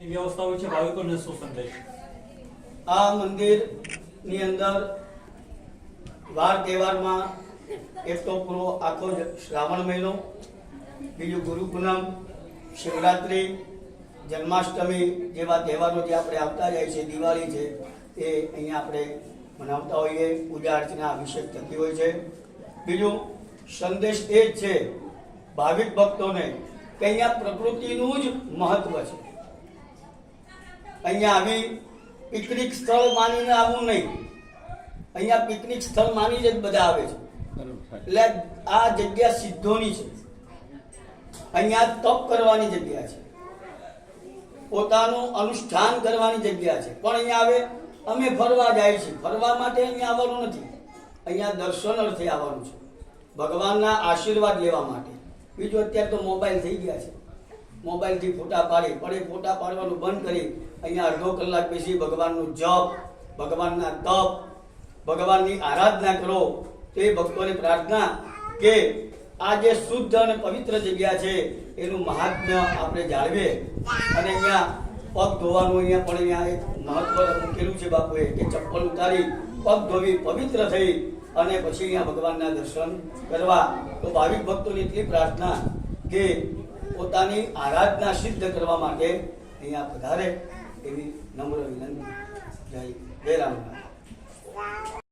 વ્યવસ્થા હોય છે ભાવિકોને શું સંદેશ? આ મંદિરની અંદર વાર તહેવારમાં એક તો પૂરો આખો શ્રાવણ મહિનો, બીજું ગુરુ પૂનમ, શિવરાત્રિ, જન્માષ્ટમી જેવા તહેવારો જે આપણે આવતા જાય છે, દિવાળી છે, એ અહીંયા આપણે મનાવતા હોઈએ. પૂજા અર્ચના અભિષેક થતી હોય છે. બીજું સંદેશ એ જ છે ભાવિક ભક્તોને કે અહીંયા પ્રકૃતિનું જ મહત્વ છે. અહીંયા આવી પિકનિક સ્થળ માનીને આવવું નહીં. અહીંયા પિકનિક સ્થળ માની જ બધા આવે છે. એટલે આ જગ્યા સિદ્ધોની છે. અહીંયા તપ કરવાની જગ્યા છે, પોતાનું અનુષ્ઠાન કરવાની જગ્યા છે. પણ અહીંયા આવે અમે ફરવા જાય છે, ફરવા માટે અહીંયા આવવાનું નથી. અહીંયા દર્શન અર્થે આવવાનું છે, ભગવાનના આશીર્વાદ લેવા માટે. બીજું અત્યારે તો મોબાઈલ થઈ ગયા છે, મોબાઈલથી ફોટા પાડી પડે, ફોટા પાડવાનું બંધ કરી અહીંયા અડધો કલાક બેસી ભગવાનનું જપ, ભગવાનના તપ, ભગવાનની આરાધના કરો. તો એ ભક્તોને પ્રાર્થના કે આ જે શુદ્ધ અને પવિત્ર જગ્યા છે એનું મહાત્મ્ય આપણે જાળવીએ. અને અહીંયા પગ ધોવાનું અહીંયા પણ અહીંયા એક મહત્વ મૂકેલું છે બાપુએ કે ચપ્પલ ઉતારી પગ ધોવી પવિત્ર થઈ અને પછી અહીંયા ભગવાનના દર્શન કરવા. તો ભાવિક ભક્તોની એટલી પ્રાર્થના કે પોતાની આરાધના સિદ્ધ કરવા માટે અહીંયા પધારે એવી નમ્ર વિનંતી. જય રામ.